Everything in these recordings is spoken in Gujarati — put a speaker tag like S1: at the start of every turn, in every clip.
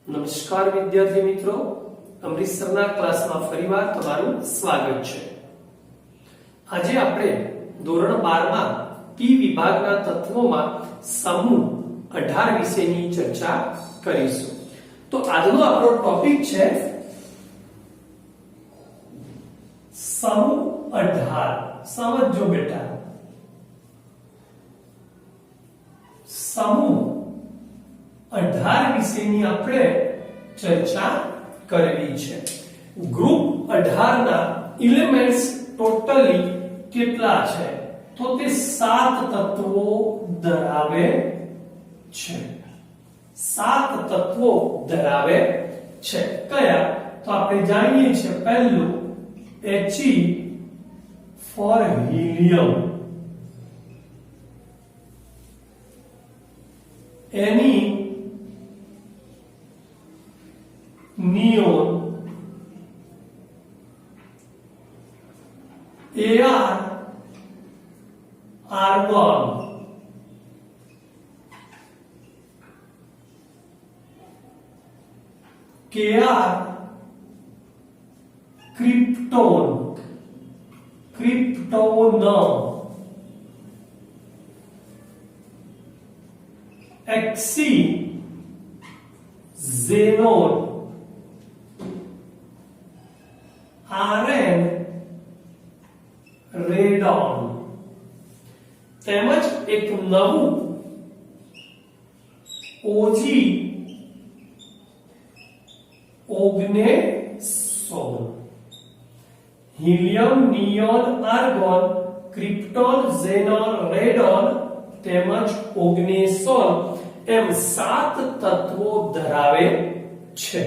S1: નમસ્કાર વિદ્યાર્થી મિત્રો, અમૃતસરના ક્લાસમાં ફરીવાર તમારું સ્વાગત છે। આજે આપણે ધોરણ 12 માં ટી વિભાગના તત્વોમાં સમૂહ 18 વિશેની ચર્ચા કરીશું। તો આજનો આપણો ટોપિક છે સમૂહ 18। સમજો બેટા, સમૂહ 18 વિશેની આપણે ચર્ચા કરવી છે। ગ્રુપ 18 ના એલિમેન્ટ્સ ટોટલી કેટલા છે? તો તે 7 તત્વો ધરાવે છે। 7 તત્વો ધરાવે છે। કયા? તો આપણે જાણીએ છીએ પહેલું He ફોર હિલિયમ, એની neon, Ar argon, Kr krypton, krypton, Xc xenon, Rn radon। તેમજ એક નવું Og oganesson. Helium, neon, argon, krypton, xenon, radon તેમજ ઓગ્નેસોન એમ 7 તત્વો ધરાવે છે।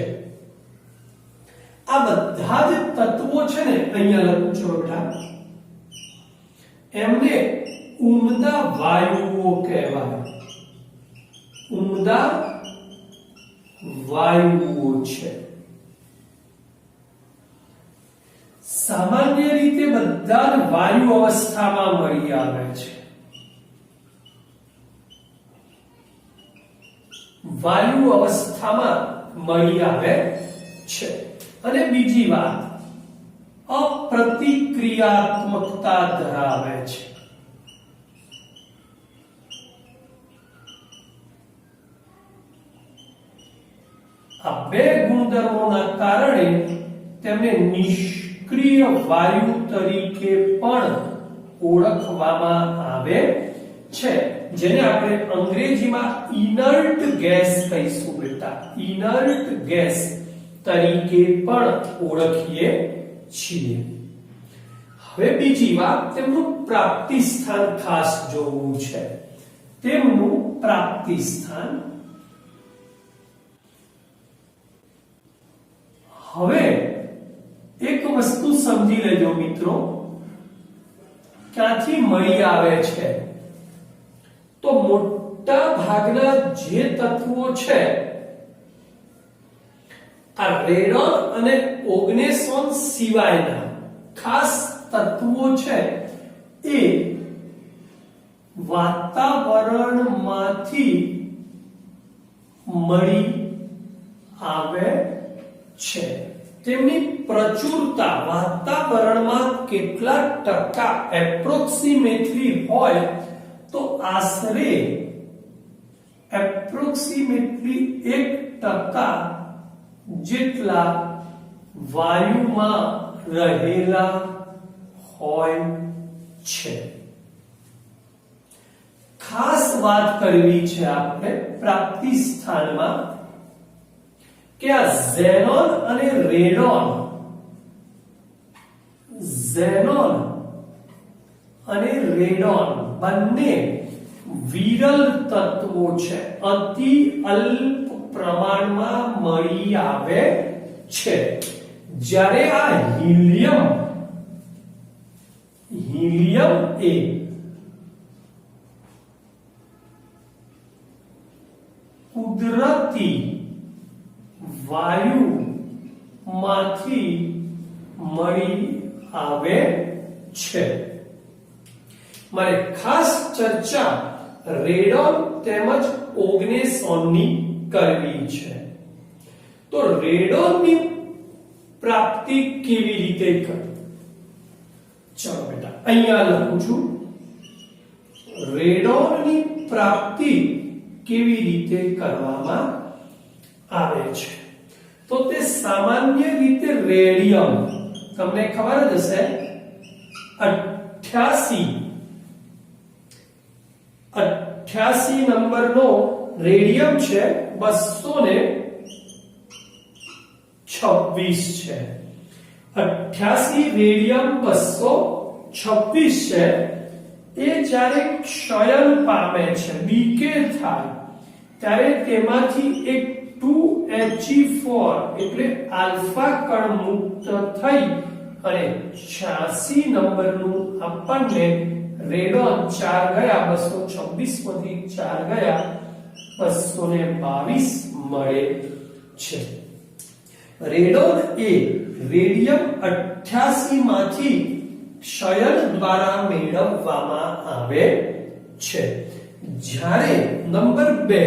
S1: આ બધા જ તત્વો છે ને, અહીંયા લખું છું બેટા, એમને ઉમદા વાયુઓ કહેવાય। ઉમદા વાયુઓ છે। સામાન્ય રીતે બધા જ વાયુ અવસ્થામાં મળી આવે છે। વાયુ અવસ્થામાં મળી આવે છે। અને બીજી વાત, અપ્રતિક્રિયાત્મકતા ધરાવે છે। આ બે ગુણધર્મોના કારણે તેમને નિષ્ક્રિય વાયુ તરીકે પણ ઓળખવામાં આવે છે, જેને આપણે અંગ્રેજીમાં ઇનર્ટ ગેસ કહીશું બેટા। ઇનર્ટ ગેસ તરીકે પણ ઓળખીએ છીએ। હવે બીજી વાત, તેમનું પ્રાપ્તિ સ્થાન ખાસ જોવું છે। તેમનું પ્રાપ્તિ સ્થાન, હવે એક વસ્તુ સમજી લેજો મિત્રો, ક્યાંથી મળી આવે છે? તો મોટા ભાગના જે તત્વો છે, આ રેડોન અને ઓગ્નેસોન સિવાયના ખાસ તત્વો છે, એ વાતાવરણમાંથી મળી આવે છે। તેમની પ્રચુરતા વાતાવરણમાં કેટલા ટકા એપ્રોક્સિમેટલી હોય, તો આશરે એપ્રોક્સિમેટલી 1% જેટલા વાયુમાં રહેલા હોય છે। ખાસ વાત કરવી છે આપણે પ્રાપ્તિ સ્થાનમાં કે આ ઝેનોન અને રેડોન, ઝેનોન અને રેડોન બંને વિરલ તત્વો છે। અતિ અલ્પ પ્રમાણમાં મળી આવે છે। જ્યારે આ હિલિયમ એ કુદરતી વાયુ માંથી મળી આવે છે। મારે ખાસ ચર્ચા રેડોન તેમજ ઓગ્નેસોનની કરવી છે। તો રેડોનની પ્રાપ્તિ કેવી રીતે કરવી? ચલો બેટા અહીંયા લખું છું, રેડોનની પ્રાપ્તિ કેવી રીતે કરવામાં આવે છે? તો તે સામાન્ય રીતે રેડિયમ, તમને ખબર જ હશે 88 નંબરનો રેડિયમ છે, 226 છે. 88 રેડિયમ 226 છે. એ જ્યારે ક્ષયન પામે છે, ડીકે થાય, ત્યારે તેમાંથી એક 2He4 એટલે આલ્ફા કણ મુક્ત થઈ અને 86 નંબરનું આપણને રેડોન 4 ગયા, 226 માંથી 4 ગયા 222 મળે છે. રેડોન એ રેડિયમ 88 માંથી ક્ષયન દ્વારા મેળવવામાં આવે છે. જ્યારે નંબર 2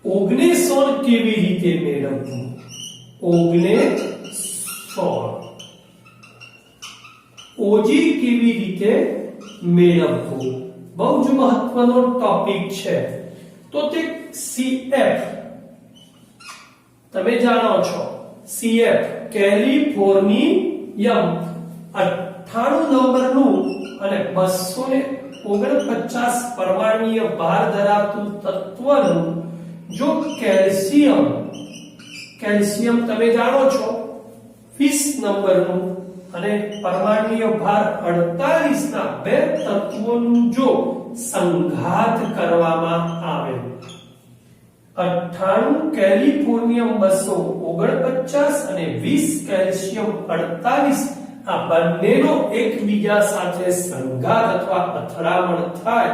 S1: ઓગ્નેસોન કેવી રીતે મેળવવું? ઓગ્નેસોન ઓજી કેવી રીતે મેળવવું? બહુ જ મહત્વનો ટોપિક છે. તો તે CF તમે જાણો છો, CF કેલિફોર્નિયમ 98 નંબરનું અને 249 પરમાણુય ભાર ધરાવતું તત્વનું જો કેલ્શિયમ તમે જાણો છો 20 નંબરનું અને પરમાણુય ભાર 48 ના બે તત્વોનું જો સંઘાત કરવામાં આવે, 98 કેલિફોર્નિયમ 249 અને 20 કેલ્શિયમ 48, આ બંનેનો એકબીજા સાથે સંઘાત અથવા અથડામણ થાય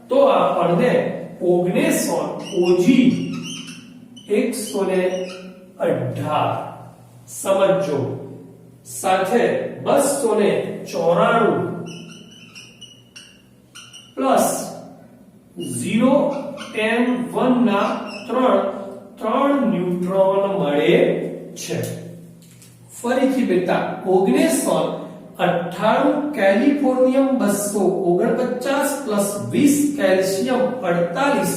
S1: તો આપણને ઓગ્નેસોન ઓજી 118 સમજો સાથે 294 પ્લસ 0N1 ના 3 ન્યુટ્રોન મળે છે. ફરીથી બેટા ઓગ્નેસોન 98 કેલિફોર્નિયમ 249 પ્લસ 20 કેલ્શિયમ 48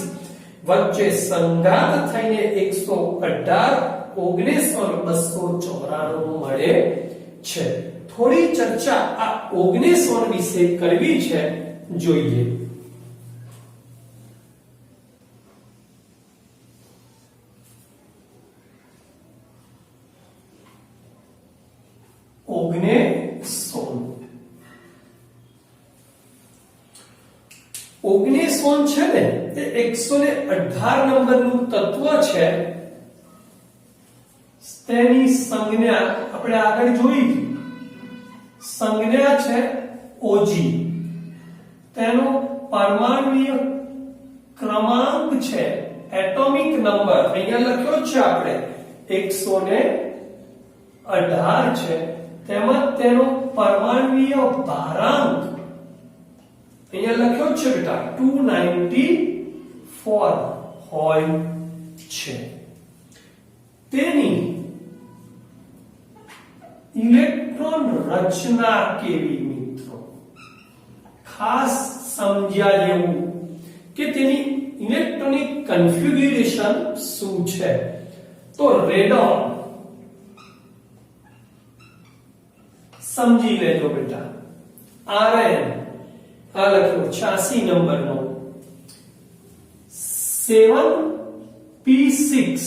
S1: વચ્ચે સંઘાત થઈને 118 ઓગ્નેસોન 294 મળે છે. થોડી ચર્ચા આ ઓગ્નેસોન વિશે કરવી છે, જોઈએ. ઓગ્નેસોન છે ને તે 118 નંબરનું તત્વ છે. તેની સંજ્ઞા આપણે આગળ જોઈ હતી, સંજ્ઞા છે ઓજી, તેનો પરમાણુય ક્રમાંક છે એટોમિક નંબર અહીંયા લખ્યો છે આપણે 118 છે, તેમજ તેનો પરમાણુય ભારાંક અહીંયા લખ્યો છે બેટા 294 હોય છે. તેની ઇલેક્ટ્રોન રચના કેવી મિત્રો? ખાસ સમજ્યા જેવું કે તેની ઇલેક્ટ્રોનિક કન્ફિગ્યુરેશન શું છે. તો રેડોન સમજી લેજો બેટા. Rn આ લખ્યો 86 નંબરનો 7p6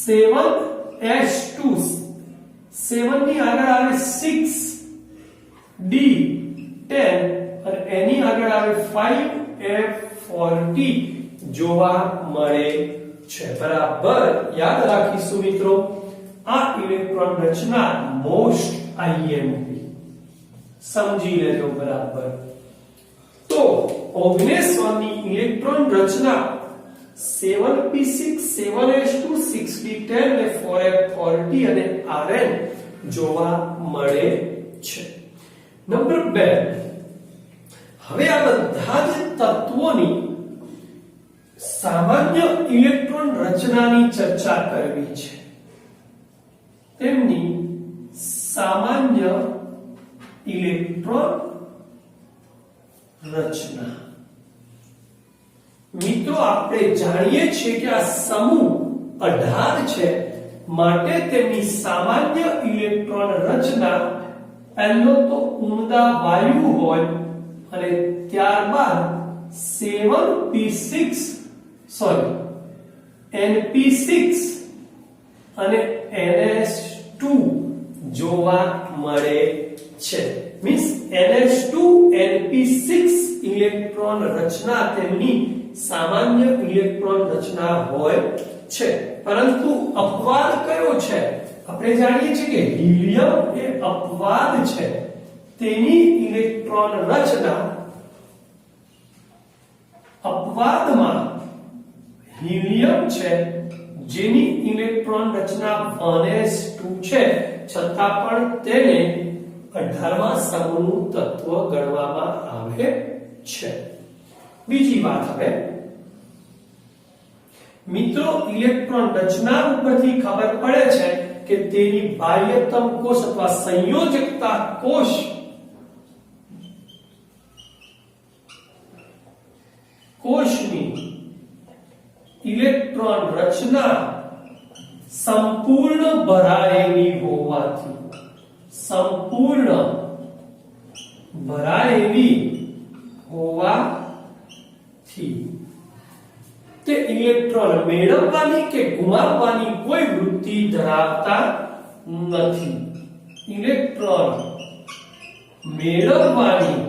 S1: 7h2 7 ની આગળ આવે 6d10 અને એની આગળ આવે 5f40 જોવા મળે છે. બરાબર યાદ રાખીશું મિત્રો. આ ઇલેક્ટ્રોન રચના મોસ્ટ IMP સમજી લેજો બરાબર. તો ઓગ્નેસોનની ઇલેક્ટ્રોન રચના 7p6 7h2 6d10 અને 4f40 અને Rn જોવા મળે છે. નંબર 2, હવે આ બધા જ તત્વોની સામાન્ય ઇલેક્ટ્રોન રચનાની ચર્ચા કરવી છે. તેમની સામાન્ય ઇલેક્ટ્રોન રચના. મિત્રો આપણે જાણીએ છીએ કે આ સમૂહ 18 છે, માટે તેમની સામાન્ય ઇલેક્ટ્રોન રચના પહેલો તો ઉમદા વાયુ હોય અને ત્યારબાદ np6 અને ns2 જોવા મળે છે. મીન્સ ns2 np6 ઇલેક્ટ્રોન રચના તેમની સામાન્ય ઇલેક્ટ્રોન રચના હોય છે. પરંતુ અપવાદ કયો છે? આપણે જાણીએ છીએ કે હિલિયમ એ અપવાદ છે. તેની ઇલેક્ટ્રોન રચના અપવાદમાં હિલિયમ છે, જેની ઇલેક્ટ્રોન રચના 1s2 છે, છતાં પણ તેને 18મા સમૂહનું તત્વ ગણવામાં આવે છે. બીજી વાત, હવે મિત્રો ઇલેક્ટ્રોન રચના ઉપરથી ખબર પડે છે કે તેની બાહ્યતમ કોષ અથવા સંયોજકતા કોષ કોષની ઇલેક્ટ્રોન રચના સંપૂર્ણ ભરાયેલી હોવાથી તે ઇલેક્ટ્રોન મેળવવાની કે ગુમાવવાની કોઈ વૃત્તિ ધરાવતા નથી. ઇલેક્ટ્રોન મેળવવાની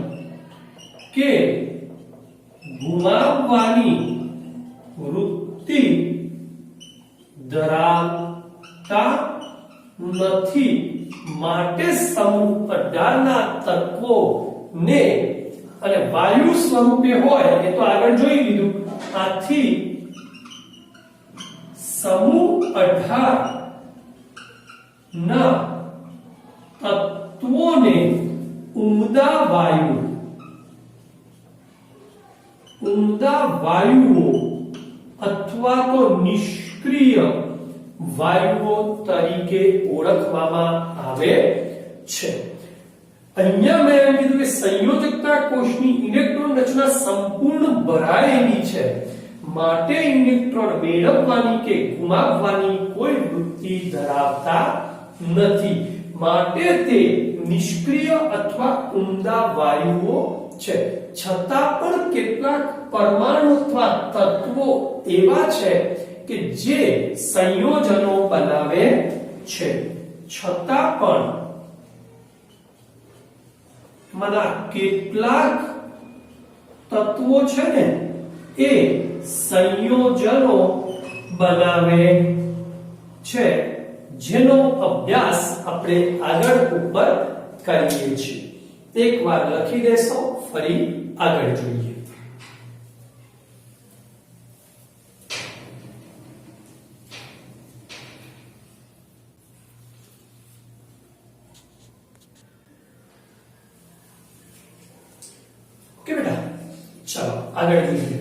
S1: કે ગુમાવવાની વૃત્તિ ધરાવતા નથી. માટે સમૂહ 18 ના તત્વોને અને વાયુ સ્વરૂપે હોય એ તો આગળ જોઈ લીધું. આથી સમૂહ 18 ના તત્વોને ઉમદા વાયુઓ અથવા તો નિષ્ક્રિય વાયુઓ તરીકે ઓળખવામાં આવે છે. અહીંયા મેં એમ કીધું કે સંયોજકતા કોષની ઇલેક્ટ્રોન રચના સંપૂર્ણ ભરાયેલી છે, માટે ઇલેક્ટ્રોન મેળવવાની કે ગુમાવવાની કોઈ વૃત્તિ ધરાવતા નથી. માટે તે નિષ્ક્રિય અથવા ઉમદા વાયુઓ છે. છતાં પણ કેટલાક પરમાણુ અથવા તત્વો એવા છે કે જે સંયોજનો બનાવે છે. છતાં પણ મના કેટલાક તત્વો છે ને એ સંયોજનો બનાવે છે, જેનો અભ્યાસ આપણે આગળ ઉપર કરીએ છીએ. એકવાર લખી દેશો, ફરી આગળ જોઈએ. ઓકે બેટા, ચાલો આગળ જોઈએ.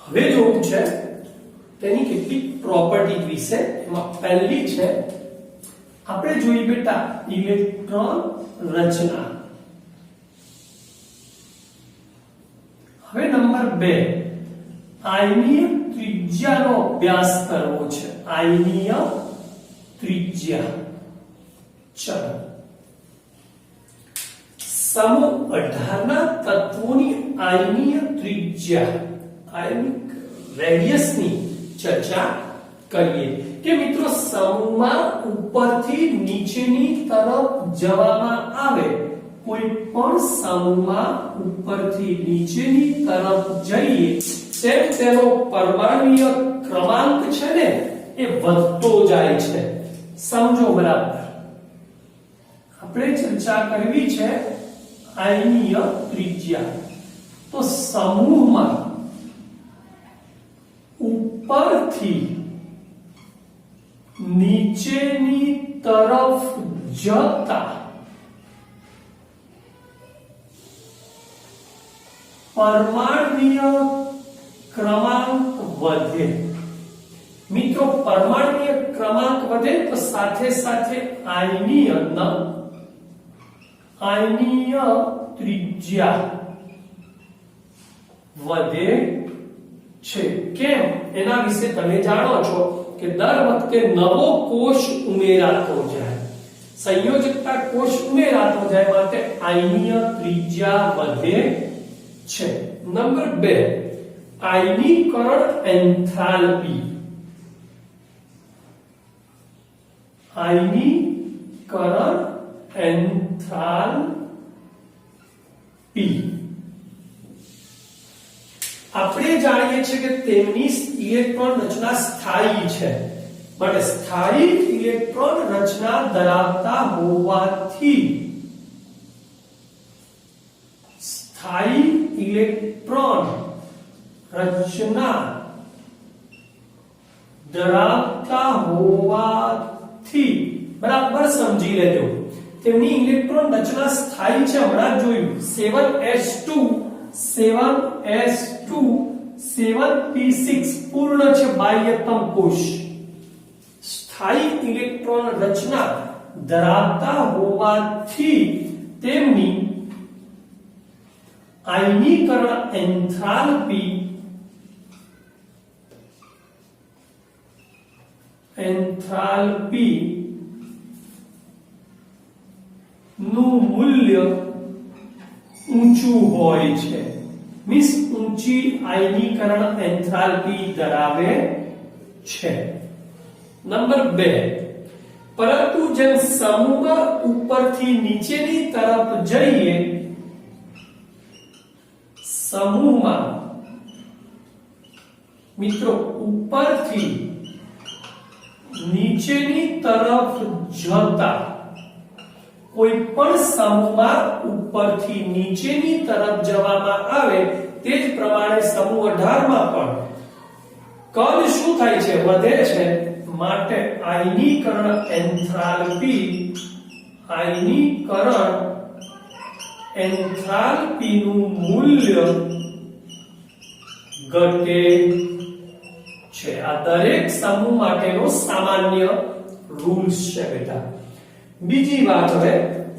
S1: હવે જોવું છે તેની કેટલીક પ્રોપર્ટી વિશે. એમાં પહેલી છે, આપણે જોઈએ બેટા ઇલેક્ટ્રોન રચના. હવે નંબર 2, આયનીય ત્રિજ્યાનો અભ્યાસ કરવો છે. આયનીય ત્રિજ્યા. ચલો, સમૂહ 18 ના તત્વોની આયનીય ત્રિજ્યા, આયનિક રેડિયસની ચર્ચા કરીએ. કે મિત્રો સમૂહમાં ઉપરથી નીચેની તરફ જવામાં આવે, કોઈ પણ સમૂહમાં ઉપરથી નીચેની તરફ જઈએ તેમ તેનો પરમાણુય ક્રમાંક છે ને એ વધતો જાય છે. સમજો બરાબર. આપણે ચર્ચા કરવી છે આયનીય ત્રિજ્યા. તો સમૂહમાં ઉપરથી નીચેની તરફ જતા પરમાણુય ક્રમાંક વધે. મિત્રો પરમાણુય ક્રમાંક વધે તો સાથે સાથે આયનીય ત્રિજ્યા વધે છે. કેમ? એના વિશે તમે જાણો છો કે દર વખતે નવો કોષ ઉમેરાતો જાય, સંયોજકતા કોષ ઉમેરાતો જાય માટે આયનીય ત્રિજ્યા વધે છે. નંબર 2, આયનીકરણ એન્થાલ્પી. આયનીકરણ એન્થાલ્પી આપણે જાણીએ છીએ કે તેમની ઇલેક્ટ્રોન રચના સ્થાયી છે, માટે સ્થાયી ઇલેક્ટ્રોન રચના ધરાવતા હોવાથી સ્થાયી ઇલેક્ટ્રોન રચના ધરાવતા હોવાથી બરાબર સમજી લેજો. તેમની ઇલેક્ટ્રોન રચના સ્થાયી છે. હમણાં જોયું 7s2 7p6 પૂર્ણ છે બાહ્યતમ કોષ. સ્થાયી ઇલેક્ટ્રોન રચના ધરાવતા હોવાથી તેમની આયનીકરણ એન્થાલ્પી નું મૂલ્ય ઊંચું હોય છે. મીન્સ ઊંચી આયનીકરણ એન્થાલ્પી ધરાવે છે. નંબર 2, પરંતુ જેમ સમૂહમાં ઉપરથી નીચેની તરફ જઈએ, સમૂહમાં મિત્રો ઉપરથી નીચેની તરફ જતા કોઈ પણ સમૂહમાં ઉપરથી નીચેની તરફ જવામાં આવે તે જ પ્રમાણે સમૂહ 18 માં પણ કદ શું થાય છે? વધે છે. માટે આયનીકરણ એન્થાલ્પી નું મૂલ્ય ઘટે છે. આ દરેક સમૂહ માટેનો સામાન્ય રૂલ્સ છે બેટા. બીજી વાત, હવે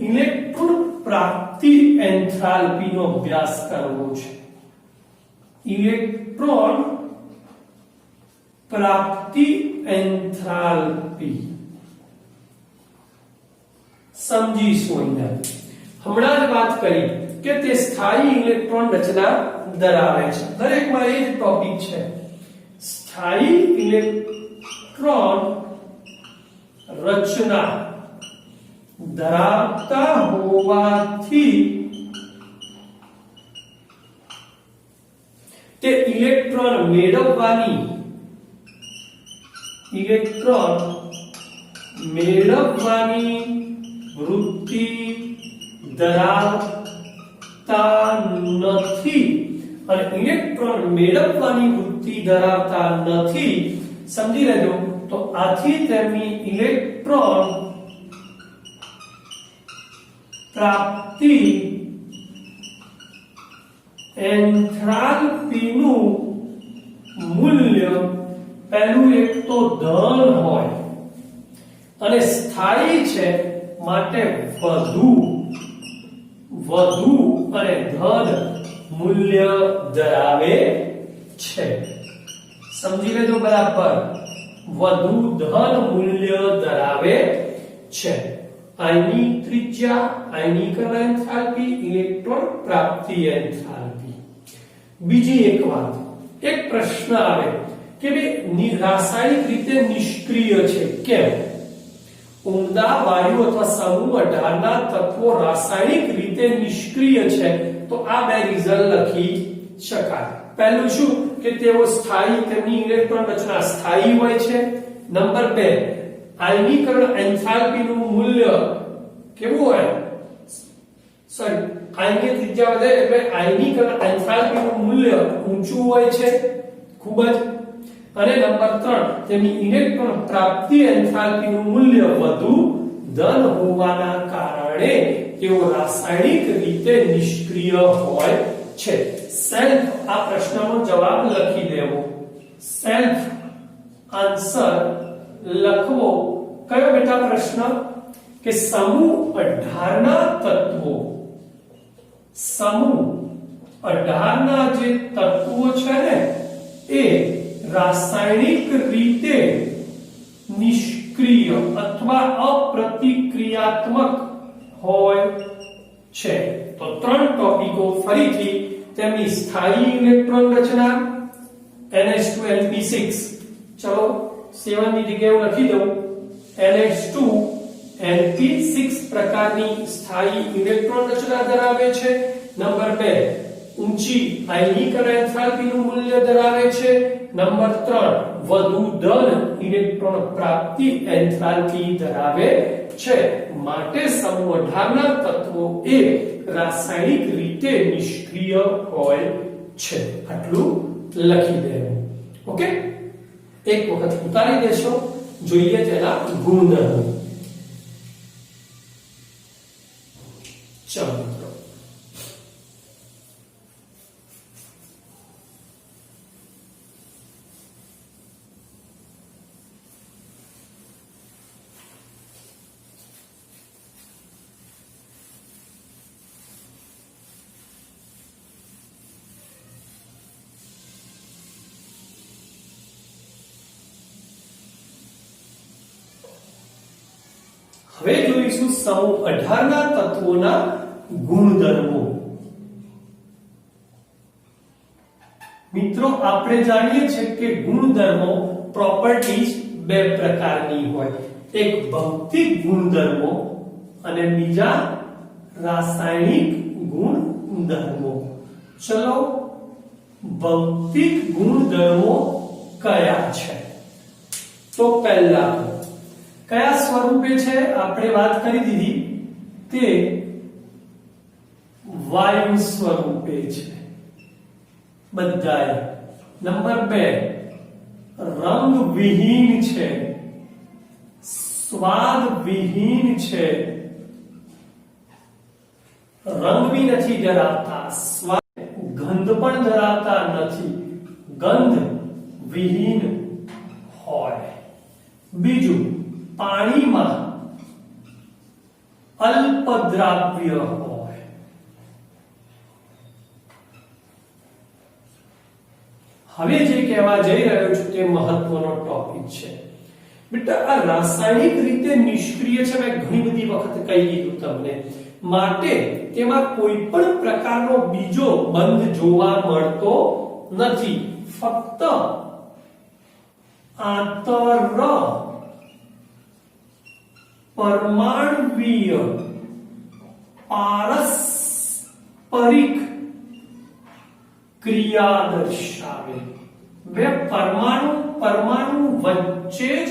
S1: ઇલેક્ટ્રોન પ્રાપ્તિ એન્થાલ્પી નો અભ્યાસ કરવો છે. ઇલેક્ટ્રોન પ્રાપ્તિ એન્થાલ્પી સમજીશું. હમણાં જ વાત કરી કે તે સ્થાયી ઇલેક્ટ્રોન રચના ધરાવે છે. દરેકમાં એ જ ટોપિક છે. સ્થાયી ઇલેક્ટ્રોન રચના ધરાવતા હોવાથી તે ઇલેક્ટ્રોન મેળવવાની વૃત્તિ ધરાવતા નથી. અને ઇલેક્ટ્રોન મેળવવાની વૃત્તિ ધરાવતા નથી, સમજી લેજો. તો આથી તેમની ઇલેક્ટ્રોન પ્રાપ્તિ એન્થાલ્પી નું મૂલ્ય પહેલું એક તો ધન હોય અને સ્થાયી છે, માટે વધુ અને ધન મૂલ્ય ધરાવે છે. સમજી લેજો બરાબર. વધુ ધન મૂલ્ય ધરાવે છે. આયની ત્રિજ્યા, આયનીકરણ એન્થાલ્પી, ઇલેક્ટ્રોન પ્રાપ્તિ એન્થાલ્પી. બીજી એક વાત, એક પ્રશ્ન આવે કે રાસાયણિક રીતે નિષ્ક્રિય છે. કેમ? ઉમદા વાયુ અથવા સમૂહ 18 ના તત્વો રાસાયણિક રીતે નિષ્ક્રિય છે તો આ બે રીઝન લખી શકાય. પહેલું શું કે તેઓ સ્થાયી, તેમની ઇલેક્ટ્રોન રચના સ્થાયી હોય છે. નંબર 2, આયનીકરણ એન્થાલ્પીનું મૂલ્ય કેવું હોય? સોરી, આયનીય ત્રિજ્યા વધે એટલે આયનીકરણ એન્થાલ્પીનું મૂલ્ય ઊંચું હોય છે ખૂબ જ. અને નંબર 3, તેમની ઇલેક્ટ્રોન પ્રાપ્તિ એન્થાલ્પીનું મૂલ્ય વધુ ધન હોવાના કારણે તેઓ રાસાયણિક રીતે નિષ્ક્રિય હોય છે. સેલ્ફ આ પ્રશ્નનો જવાબ લખી દેવો. સેલ્ફ આન્સર લખવો. કયો બેટા પ્રશ્ન? કે સમૂહ 18 ના તત્વો, સમૂહ 18 ના જે તત્વો છે ને એ રાસાયણિક રીતે નિષ્ક્રિય અથવા અપ્રતિક્રિયાત્મક હોય છે. તો 3 ટોપિકો ફરીથી. તેમની સ્થાયી ઇલેક્ટ્રોન રચના NH2Np6, ચલો 7 ની જગ્યાએ હું લખી દઉં NH2Np6 પ્રકારની સ્થાયી ઇલેક્ટ્રોન રચના ધરાવે છે. નંબર 2, ઊંચી આયનીકરણ એન્થાલ્પીનું મૂલ્ય ધરાવે છે. નંબર 3, વધુ ધન ઇલેક્ટ્રોન પ્રાપ્તિ એન્થાલ્પી ધરાવે છે. માટે સમૂહ 18 ના તત્વો એ રાસાયણિક રીતે નિષ્ક્રિય હોય છે. આટલું લખી દેવું. ઓકે, એક વખત ઉતારી દેશો. જોઈએ તેના ગુણધર્મો. ચાલો મિત્રો, હવે જોઈશું સમૂહ 18 ના તત્વોના ગુણધર્મો. મિત્રો, આપણે જાણીએ છીએ કે ગુણધર્મો પ્રોપર્ટીઝ બે પ્રકારની હોય. એક ભૌતિક ગુણધર્મો અને બીજા રાસાયણિક ગુણધર્મો. ચલો, ભૌતિક ગુણધર્મો કયા છે? તો પહેલા કયા સ્વરૂપે છે આપણે વાત કરી દીધી, તે વાયુ સ્વરૂપે છે બધાય. નંબર 2, રંગવિહીન છે, સ્વાદવિહીન છે. રંગ બી નથી ધરાવતા, સ્વાદ, ગંધ પણ ધરાવતા નથી, ગંધ વિહીન હોય. બીજું, પાણીમાં અલ્પદ્રાવ્ય હોય. હવે જે કહેવા જઈ રહ્યો છું તે મહત્વનો ટોપિક છે બેટા. આ રાસાયણિક રીતે નિષ્ક્રિય છે, મેં ઘણી બધી વખત કહી દીધું તમને. માટે તેમાં કોઈ પણ પ્રકારનો બીજો બંધ જોવા મળતો નથી. ફક્ત આંતર પરમાણ્વીય પારસ્પરિક ક્રિયા દર્શાવે. બે પરમાણુ વચ્ચે જ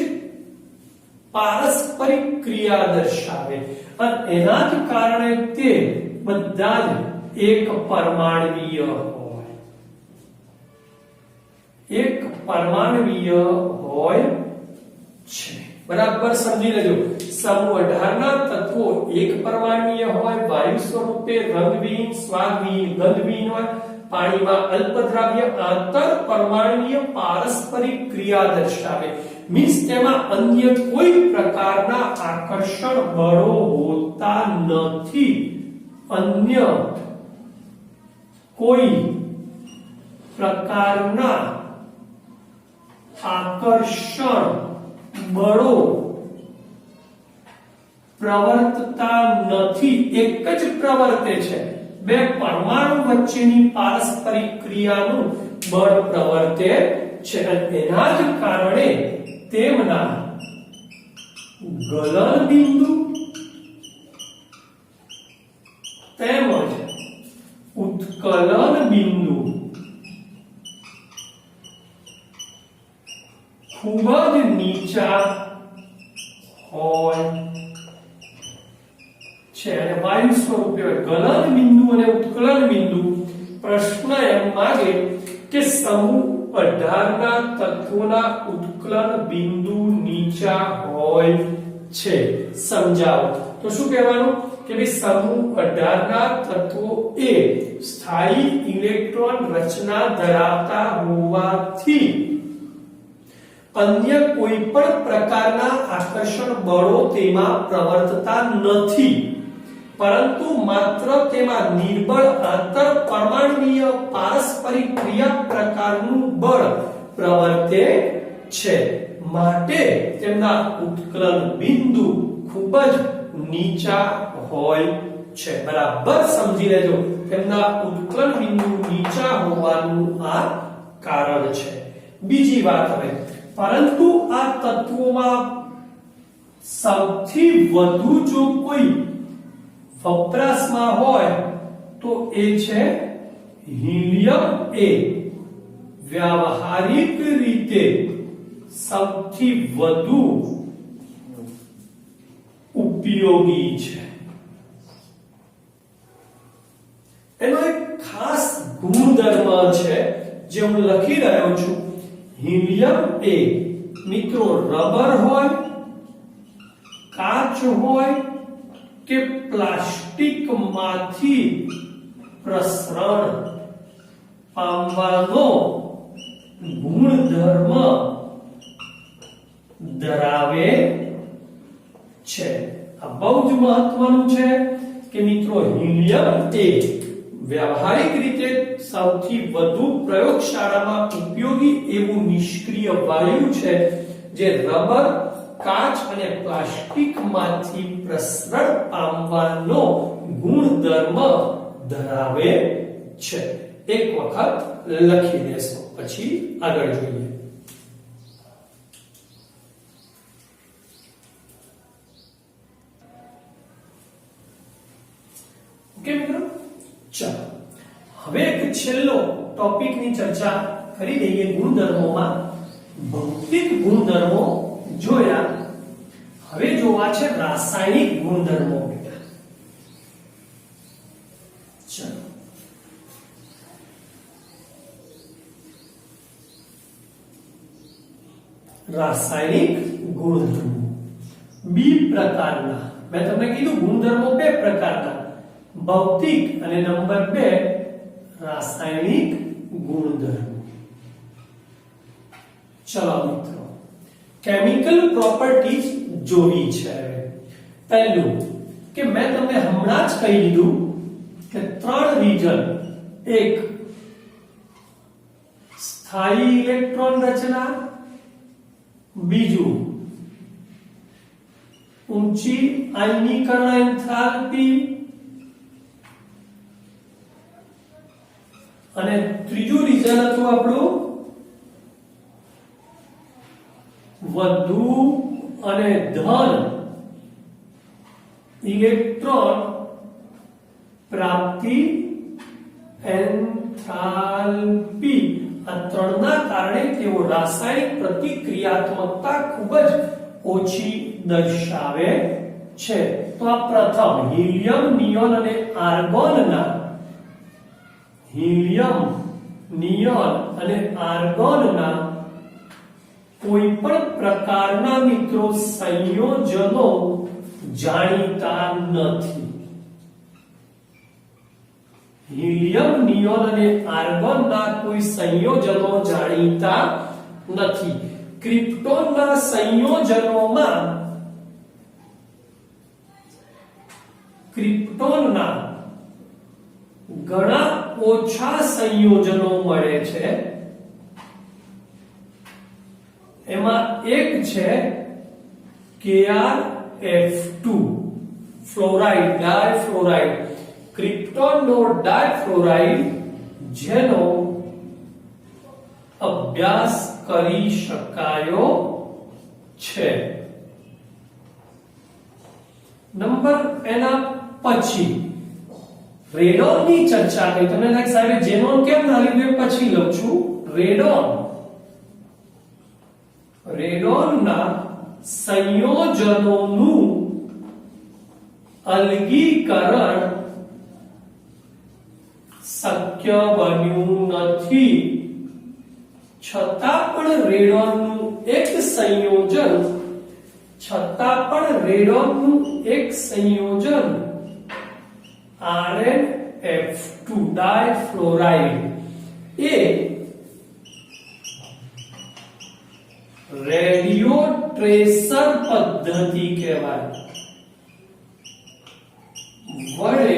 S1: પારસ્પરિક ક્રિયા દર્શાવે અને એના જ કારણે તે બધા જ એક પરમાણ્વીય હોય. એક પરમાણ્વીય હોય છે. બરાબર સમજી લેજો. સમૂહ 18 ના તત્વો એક પરમાણ્વીય હોય, વાયુ સ્વરૂપે, રંગવિહીન, સ્વાદવિહીન, ગંધવિહીન હોય, પાણીમાં અલ્પદ્રાવ્ય, આંતર પરમાણ્વીય પારસ્પરિક ક્રિયા દર્શાવે. મીન્સ તેમાં અન્ય કોઈ પ્રકારના આકર્ષણ બળો હોતા નથી. અન્ય કોઈ પ્રકારના આકર્ષણ બળો પ્રવર્તતા નથી. એક જ પ્રવર્તે છે. બે પરમાણુ વચ્ચેની પારસ્પરિક ક્રિયાનું બળ પ્રવર્તે છે અને એના જ કારણે તેમના ગલન બિંદુ તેમજ ઉત્કલન બિંદુ ખૂબ જ નીચા હોય છે અને વાયુ સ્વરૂપે ગલન બિંદુ અને ઉત્કલન બિંદુ પ્રશ્ન એમ માગે કે સમૂહ 18 ના તત્વોના ઉત્કલન બિંદુ નીચા હોય છે. સમજાવો તો શું કહેવાનું કે ભાઈ સમૂહ 18 ના તત્વો એ સ્થાયી ઇલેક્ટ્રોન રચના ધરાવતા હોવાથી અન્ય કોઈ પણ પ્રકારના આકર્ષણ બળો તેમાં પ્રવર્તતા નથી, પરંતુ માત્ર તેમાં નિર્બળ આંતર પરમાણુય પારસ્પરિક ક્રિયા પ્રકારનું બળ પ્રવર્તે છે. માટે તેમના ઉત્કલન બિંદુ ખૂબ જ નીચા હોય છે. બરાબર સમજી લેજો, તેમના ઉત્કલન બિંદુ નીચા હોવાનું આ કારણ છે. બીજી વાત હવે, પરંતુ આ તત્વોમાં સૌથી વધુ જો કોઈ વપરાશમાં હોય તો એ છે હિલિયમ એ. વ્યવહારિક રીતે સૌથી વધુ ઉપયોગી છે. એનો એક ખાસ ગુણધર્મ છે જે હું લખી રહ્યો છું. હિલિયમ એ મિત્રો રબર હોય, કાચ હોય કે પ્લાસ્ટિક માંથી પ્રસરણ પામવાનો ગુણધર્મ ધરાવે છે. આ બહુ જ મહત્વનું છે કે મિત્રો હિલિયમ એ વ્યવહારિક રીતે સૌથી વધુ પ્રયોગશાળામાં ઉપયોગી એવું નિષ્ક્રિય વાયુ છે જે રબર, કાચ અને પ્લાસ્ટિક માંથી પ્રસરણ પામવાનો ગુણધર્મ ધરાવે છે. એક વખત લખી દેશો, પછી આગળ જોઈએ. ઓકે મિત્રો, ચાલો હવે એક છેલ્લો ટોપિકની ચર્ચા કરી દઈએ. ગુણધર્મોમાં ભૌતિક ગુણધર્મો જોયા, હવે જોવા છે રાસાયણિક ગુણધર્મો. બેટા ચાલો રાસાયણિક ગુણધર્મો બી પ્રકારના. મેં તમને કીધું ગુણધર્મો બે પ્રકારના, ભૌતિક અને નંબર 2 રાસાયણિક ગુણધર્મો. ચલો મિત્રો, કેમિકલ પ્રોપર્ટીઝ જોવી છે. પહેલું કે મેં તમને હમણાં જ કહી દીધું કે 3 રીજન, એક સ્થાયી ઇલેક્ટ્રોન રચના, બીજું ઊંચી આયનીકરણ એન્થાલ્પી અને ત્રીજું રીજન હતું આપણું વધુ અને ધન ઇલેક્ટ્રોન પ્રાપ્તિ એન્થાલ્પી. આ ત્રણના કારણે તેઓ રાસાયણિક પ્રતિક્રિયાત્મકતા ખૂબ જ ઓછી દર્શાવે છે. તો આ પ્રથમ હિલિયમ, નિયોન અને આર્ગોનના હિલિયમ, નિયોન અને આર્ગોનના કોઈ પણ પ્રકારના મિત્રો સંયોજનો જાણીતા નથી. હિલિયમ, નિયોન અને આર્ગોનના કોઈ સંયોજનો જાણીતા નથી. ક્રિપ્ટોનના સંયોજનોમાં ક્રિપ્ટોનના ઘણા ઓછા સંયોજનો મળે છે. એમાં એક છે KrF2 ફ્લોરાઇડ, ડાયફ્લોરાઇડ, ક્રિપ્ટોનનો ડાયફ્લોરાઇડ, જેનો અભ્યાસ કરી શકાયો છે. નંબર એના પછી રેડોનની ચર્ચા કરી. તમને લાગે સાહેબ ઝેનોન કેમ ના લીધું પછી લઉં છું. રેડોનના સંયોજનોનું અલગીકરણ શક્ય બન્યું નથી, છતાં પણ રેડોનનું એક સંયોજન RnF2 ડાયફ્લોરાઇડ એ રેડિયો ટ્રેસર પદ્ધતિ કહેવાય વડે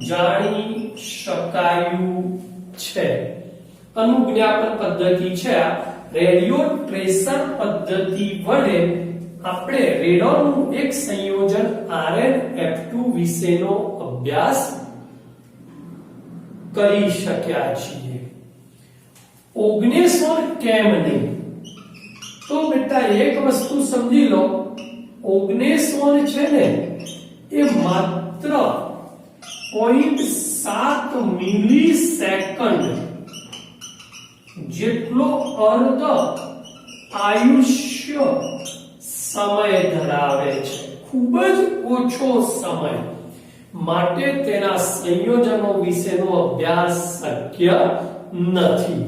S1: જાણી શકાયું છે. અનુજ્ઞાપન પદ્ધતિ છે આ રેડિયો ટ્રેસર પદ્ધતિ વડે આપણે રેડોનનું એક સંયોજન RnF2 વિશેનો અભ્યાસ કરી શક્યા છીએ. ઓગ્નેસોન કેમ નહીં? તો બેટા એક વસ્તુ સમજી લો, ઓગ્નેસોન છે ને એ માત્ર 0.7 મિલિસેકન્ડ જેટલો અર્ધ આયુષ્ય સમય ધરાવે છે, ખૂબ જ ઓછો સમય. માટે તેના સંયોજનો વિશેનો અભ્યાસ શક્ય નથી.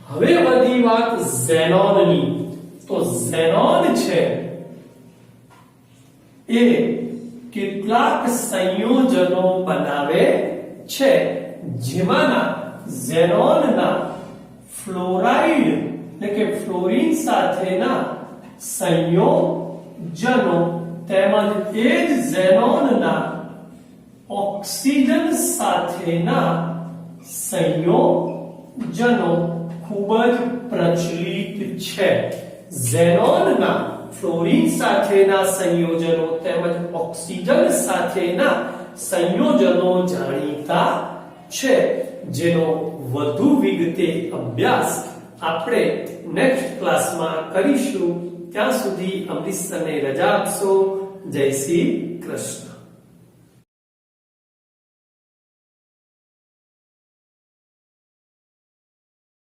S1: હવે બધી વાત ઝેનોનની. તો ઝેનોન છે એ કેટલાક સંયોજનો બનાવે છે, જેમાંના ઝેનોનના ફ્લોરાઇડ એટલે કે ફ્લોરીન સાથેના સંયોજનો તેમજ એ જ ઝેનોનના ઓક્સિજન સાથેના સંયોજનો ખૂબ જ પ્રચલિત છે. ઝેનોનના ફ્લોરીન સાથેના સંયોજનો તેમજ ઓક્સિજન સાથેના સંયોજનો જાણીતા છે, જેનો વધુ વિગતે અભ્યાસ આપણે નેક્સ્ટ ક્લાસમાં કરીશું. ત્યાં સુધી અમૃતસરને રજા આપશો. જય શ્રી કૃષ્ણ.